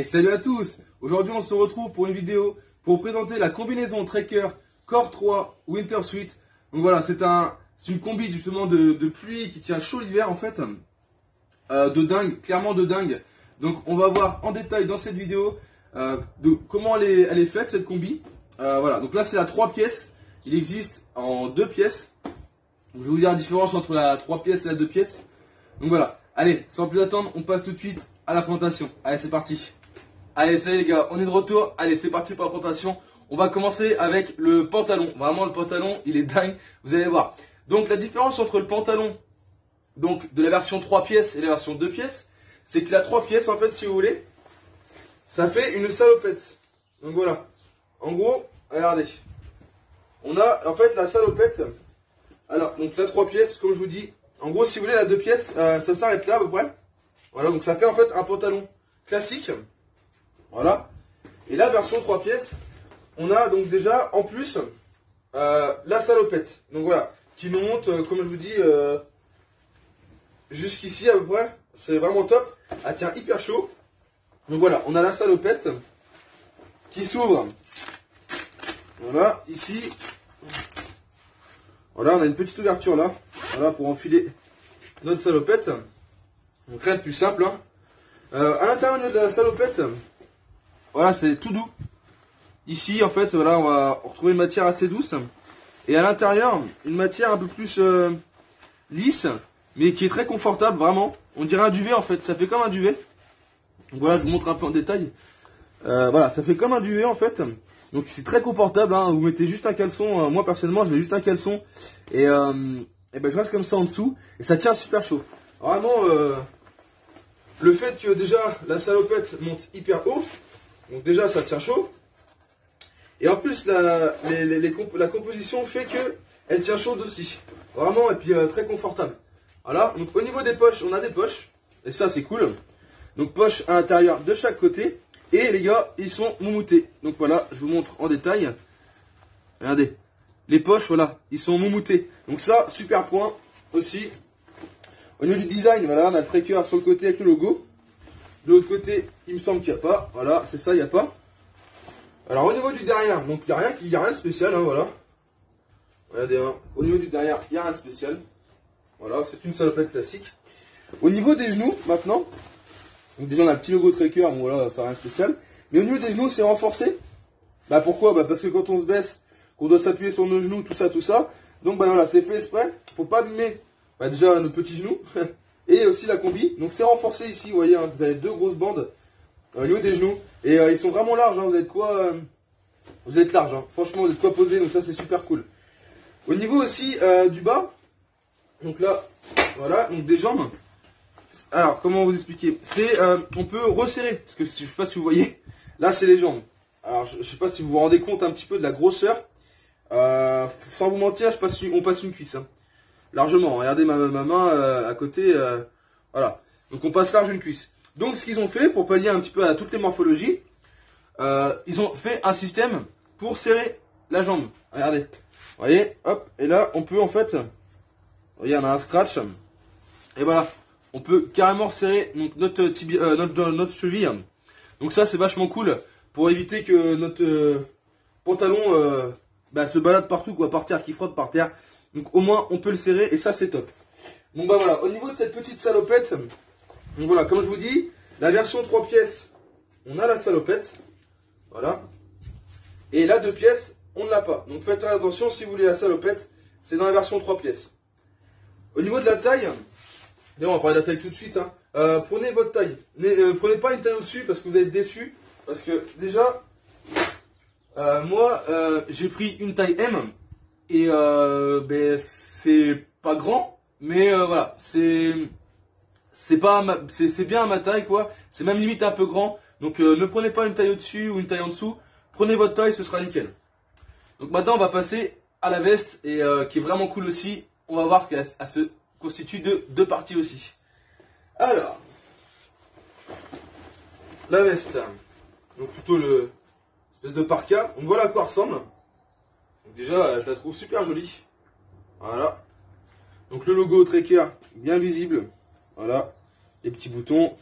Salut à tous. Aujourd'hui on se retrouve pour une vidéo pour présenter la combinaison Trekker Core 3 Winter Suite. Donc voilà, c'est une combi justement de pluie qui tient chaud l'hiver en fait. De dingue, clairement de dingue. Donc on va voir en détail dans cette vidéo de comment elle est faite cette combi. Voilà, donc là c'est la 3 pièces. Il existe en 2 pièces. Je vais vous dire la différence entre la 3 pièces et la 2 pièces. Donc voilà, allez, sans plus attendre, on passe tout de suite à la présentation. Allez, c'est parti. Allez, ça y est les gars, on est de retour. Allez, c'est parti pour la présentation. On va commencer avec le pantalon. Vraiment, le pantalon, il est dingue. Vous allez voir. Donc, la différence entre le pantalon donc de la version 3 pièces et la version 2 pièces, c'est que la 3 pièces, en fait, si vous voulez, ça fait une salopette. Donc voilà. En gros, regardez. On a, en fait, la salopette. Alors, donc la 3 pièces, comme je vous dis, en gros, si vous voulez, la 2 pièces, ça s'arrête là à peu près. Voilà, donc ça fait en fait un pantalon classique. Voilà. Et la version 3 pièces, on a donc déjà en plus la salopette. Donc voilà, qui nous monte, comme je vous dis, jusqu'ici à peu près. C'est vraiment top. Elle tient hyper chaud. Donc voilà, on a la salopette qui s'ouvre. Voilà, ici. Voilà, on a une petite ouverture là. Voilà, pour enfiler notre salopette. Donc rien de plus simple. Hein. À l'intérieur de la salopette, voilà, c'est tout doux. Ici, en fait, voilà, on va retrouver une matière assez douce. Et à l'intérieur, une matière un peu plus lisse, mais qui est très confortable, vraiment. On dirait un duvet, en fait. Ça fait comme un duvet. Donc voilà, je vous montre un peu en détail. Voilà, ça fait comme un duvet, en fait. Donc c'est très confortable. Hein. Vous mettez juste un caleçon. Moi, personnellement, je mets juste un caleçon. Et ben, je reste comme ça en dessous. Et ça tient super chaud. Vraiment, le fait que déjà, la monte hyper haut. Donc déjà ça tient chaud. Et en plus la composition fait que elle tient chaude aussi. Vraiment, et puis très confortable. Voilà, donc au niveau des poches, on a des poches. Et ça c'est cool. Donc poches à l'intérieur de chaque côté. Et les gars, ils sont moumoutés. Donc voilà, je vous montre en détail. Regardez. Les poches, voilà, ils sont moumoutés. Donc ça, super point aussi. Au niveau du design, voilà, on a le Trekker sur le côté avec le logo. De l'autre côté, il me semble qu'il n'y a pas. Voilà, c'est ça, il n'y a pas. Alors, au niveau du derrière, donc il n'y a rien de spécial, hein, voilà. Regardez, hein, au niveau du derrière, il n'y a rien de spécial. Voilà, c'est une salopette classique. Au niveau des genoux, maintenant, donc déjà on a le petit logo Trekker, bon voilà, ça n'a rien de spécial. Mais au niveau des genoux, c'est renforcé. Bah pourquoi? Bah parce que quand on se baisse, qu'on doit s'appuyer sur nos genoux, tout ça. Donc bah voilà, c'est fait exprès pour pas abîmer bah, déjà nos petits genoux. Et aussi la combi, donc c'est renforcé ici, vous voyez, hein, vous avez deux grosses bandes au niveau des genoux. Et ils sont vraiment larges, hein, vous êtes quoi vous êtes large, hein, franchement vous êtes quoi poser, donc ça c'est super cool. Au niveau aussi du bas, donc là, voilà, donc des jambes. Alors, comment vous expliquer? C'est, on peut resserrer, parce que je sais pas si vous voyez, là c'est les jambes. Alors je sais pas si vous vous rendez compte un petit peu de la grosseur. Sans vous mentir, on passe une cuisse. Hein. Largement, regardez ma main à côté, voilà. Donc on passe large une cuisse. Donc ce qu'ils ont fait, pour pallier un petit peu à toutes les morphologies, ils ont fait un système pour serrer la jambe. Regardez, vous voyez, hop, et là on peut en fait, vous voyez, on a un scratch, et voilà, on peut carrément serrer donc, notre cheville. Donc ça c'est vachement cool, pour éviter que notre pantalon se balade partout, quoi, par terre, qui frotte par terre. Donc au moins on peut le serrer et ça c'est top. Donc bah voilà, au niveau de cette petite salopette, donc voilà, comme je vous dis, la version 3 pièces, on a la salopette. Voilà. Et la 2 pièces, on ne l'a pas. Donc faites attention, si vous voulez la salopette, c'est dans la version 3 pièces. Au niveau de la taille, on va parler de la taille tout de suite. Hein. Prenez votre taille. Prenez pas une taille au-dessus parce que vous allez être déçus. Parce que déjà, moi j'ai pris une taille M. Et ben, c'est pas grand, mais voilà, c'est bien à ma taille quoi. C'est même limite un peu grand. Donc ne prenez pas une taille au-dessus ou une taille en dessous. Prenez votre taille, ce sera nickel. Donc maintenant on va passer à la veste et qui est vraiment cool aussi. On va voir qu'elle se constitue de 2 parties aussi. Alors, la veste, donc plutôt le espèce de parka. Donc voilà à quoi elle ressemble. Donc déjà, je la trouve super jolie. Voilà. Donc le logo Trekker, bien visible. Voilà. Les petits boutons.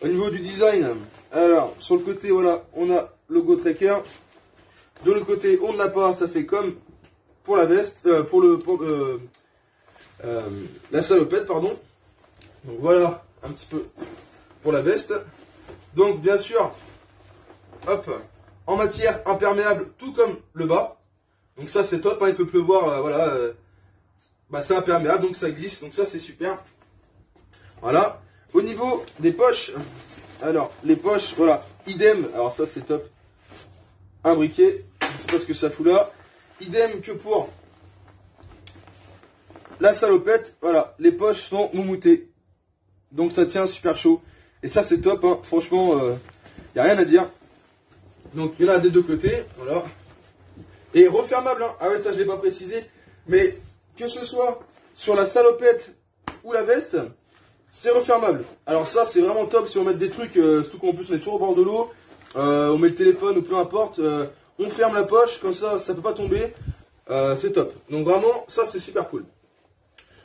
Au niveau du design, alors sur le côté, voilà, on a logo Trekker. De l'autre côté, on ne l'a pas, ça fait comme pour la veste, la salopette, pardon. Donc voilà un petit peu pour la veste. Donc bien sûr, hop, en matière imperméable, tout comme le bas. Donc ça c'est top, hein, il peut pleuvoir, voilà, c'est imperméable, donc ça glisse, donc ça c'est super. Voilà. Au niveau des poches, alors les poches, voilà, idem, alors ça c'est top. Un briquet, je sais pas ce que ça fout là. Idem que pour la salopette, voilà, les poches sont moumoutées. Donc ça tient super chaud. Et ça c'est top, hein. Franchement, y a rien à dire. Donc il y en a des deux côtés, voilà. Et refermable, hein. Ah ouais, ça je l'ai pas précisé. Mais que ce soit sur la salopette ou la veste, c'est refermable. Alors ça c'est vraiment top si on met des trucs, surtout qu'en plus on est toujours au bord de l'eau. On met le téléphone ou peu importe, on ferme la poche, comme ça ça peut pas tomber. C'est top. Donc vraiment, ça c'est super cool.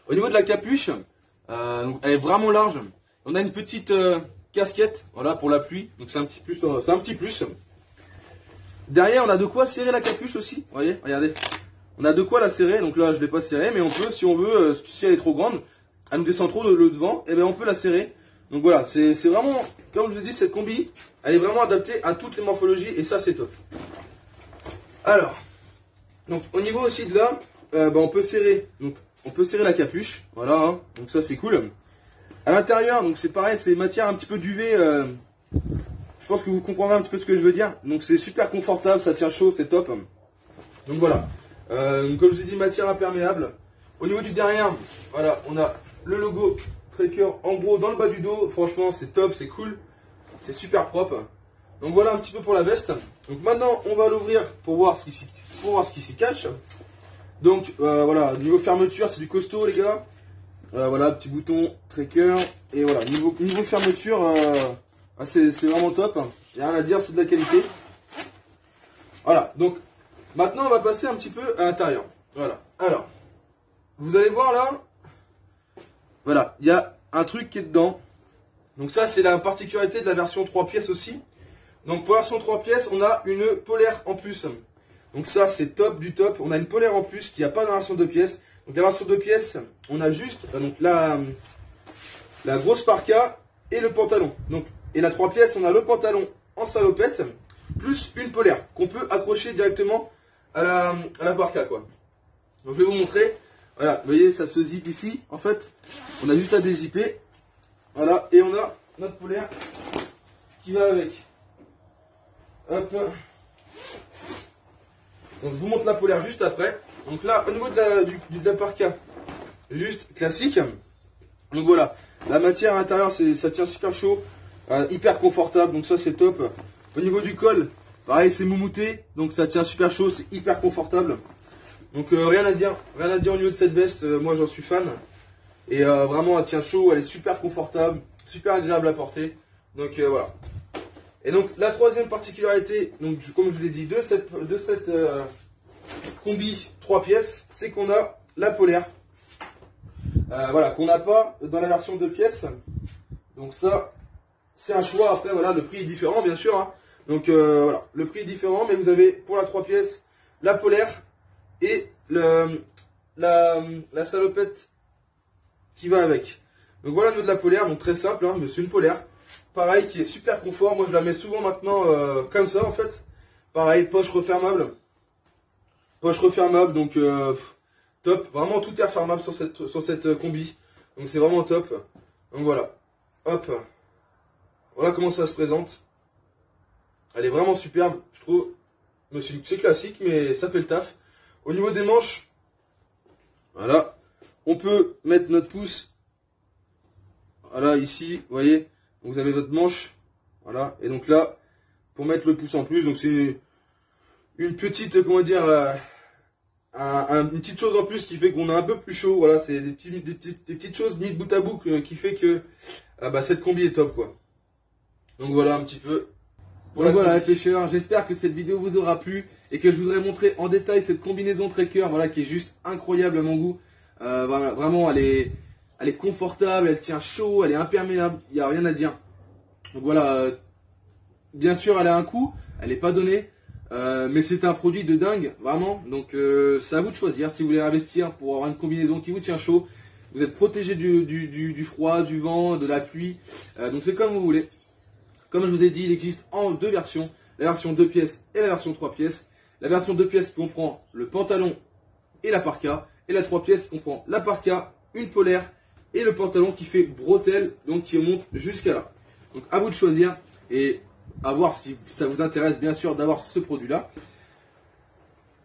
Au niveau de la capuche, elle est vraiment large. On a une petite casquette, voilà, pour la pluie. Donc c'est un petit plus. C'est un petit plus. Derrière, on a de quoi serrer la capuche aussi. Vous voyez, regardez. On a de quoi la serrer. Donc là, je ne l'ai pas serrée, mais on peut, si on veut, si elle est trop grande, elle nous descend trop le devant, et bien on peut la serrer. Donc voilà, c'est vraiment, comme je vous ai dit, cette combi, elle est vraiment adaptée à toutes les morphologies, et ça c'est top. Alors, donc au niveau aussi de là, on peut serrer. Donc on peut serrer la capuche, voilà, hein. Donc ça c'est cool. À l'intérieur, donc c'est pareil, c'est matière un petit peu duvet. Je pense que vous comprendrez un petit peu ce que je veux dire. Donc c'est super confortable, ça tient chaud, c'est top. Donc voilà. Comme je vous ai dit, matière imperméable. Au niveau du derrière, voilà, on a le logo Trekker en gros dans le bas du dos. Franchement, c'est top, c'est cool, c'est super propre. Donc voilà un petit peu pour la veste. Donc maintenant, on va l'ouvrir pour voir ce qui s'y cache. Donc voilà, niveau fermeture, c'est du costaud les gars. Voilà, petit bouton Trekker. Et voilà, niveau fermeture, c'est vraiment top. Il n'y a rien à dire, c'est de la qualité. Voilà, donc maintenant on va passer un petit peu à l'intérieur. Voilà, alors, vous allez voir là, voilà, il y a un truc qui est dedans. Donc ça, c'est la particularité de la version 3 pièces aussi. Donc pour la version 3 pièces, on a une polaire en plus. Donc ça, c'est top du top. On a une polaire en plus qu'il n'y a pas dans la version 2 pièces. Donc la version 2 pièces, on a juste donc la grosse parka et le pantalon. Donc, et la 3 pièces, on a le pantalon en salopette, plus une polaire qu'on peut accrocher directement à la parka, quoi. Donc je vais vous montrer. Voilà, vous voyez, ça se zip ici. En fait, on a juste à dézipper. Voilà, et on a notre polaire qui va avec. Hop. Donc je vous montre la polaire juste après. Donc là, au niveau de la parka, juste classique. Donc voilà, la matière à l'intérieur, ça tient super chaud, hyper confortable, donc ça c'est top. Au niveau du col, pareil, c'est moumouté, donc ça tient super chaud, c'est hyper confortable. Donc rien à dire au niveau de cette veste, moi j'en suis fan. Et vraiment elle tient chaud, elle est super confortable, super agréable à porter. Donc voilà. Et donc la troisième particularité, donc comme je vous ai dit, de cette combi 3 pièces, c'est qu'on a la polaire. Voilà, qu'on n'a pas dans la version 2 pièces. Donc ça, c'est un choix. Après, voilà, le prix est différent, bien sûr, hein. Donc voilà, le prix est différent, mais vous avez pour la 3 pièces la polaire et la salopette qui va avec. Donc voilà le niveau de la polaire, donc très simple, hein, mais c'est une polaire. Pareil, qui est super confort. Moi, je la mets souvent maintenant comme ça, en fait. Pareil, poche refermable. Poche refermable, donc top. Vraiment, tout est refermable sur cette combi. Donc c'est vraiment top. Donc voilà. Hop. Voilà comment ça se présente. Elle est vraiment superbe, je trouve. C'est classique, mais ça fait le taf. Au niveau des manches, voilà. On peut mettre notre pouce. Voilà, ici, vous voyez. Donc vous avez votre manche. Voilà. Et donc là, pour mettre le pouce en plus, donc c'est une petite, comment dire, une petite chose en plus qui fait qu'on a un peu plus chaud. Voilà, c'est des petites choses mises bout à bout qui fait que cette combi est top, quoi. Donc voilà un petit peu. Donc voilà les pêcheurs, j'espère que cette vidéo vous aura plu et que je vous aurai montré en détail cette combinaison Trekker, voilà, qui est juste incroyable à mon goût. Voilà, vraiment elle est confortable, elle tient chaud, elle est imperméable, il n'y a rien à dire. Donc voilà, bien sûr elle a un coût, elle n'est pas donnée, mais c'est un produit de dingue, vraiment. Donc c'est à vous de choisir si vous voulez investir pour avoir une combinaison qui vous tient chaud. Vous êtes protégé du froid, du vent, de la pluie, donc c'est comme vous voulez. Comme je vous ai dit, il existe en deux versions, la version 2 pièces et la version 3 pièces. La version 2 pièces comprend le pantalon et la parka, et la 3 pièces comprend la parka, une polaire et le pantalon qui fait bretelle, donc qui monte jusqu'à là. Donc à vous de choisir et à voir si ça vous intéresse bien sûr d'avoir ce produit là.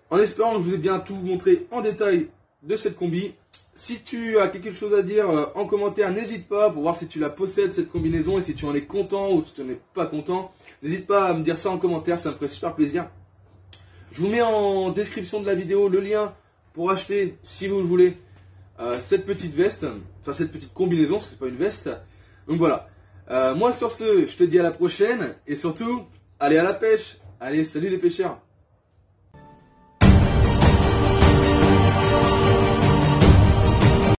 En espérant que je vous ai bien tout montré en détail de cette combi. Si tu as quelque chose à dire en commentaire, n'hésite pas pour voir si tu la possèdes cette combinaison et si tu en es content ou si tu n'en es pas content. N'hésite pas à me dire ça en commentaire, ça me ferait super plaisir. Je vous mets en description de la vidéo le lien pour acheter, si vous le voulez, cette petite veste, enfin cette petite combinaison, parce que c'est pas une veste. Donc voilà. Moi sur ce, je te dis à la prochaine et surtout, allez à la pêche. Allez, salut les pêcheurs.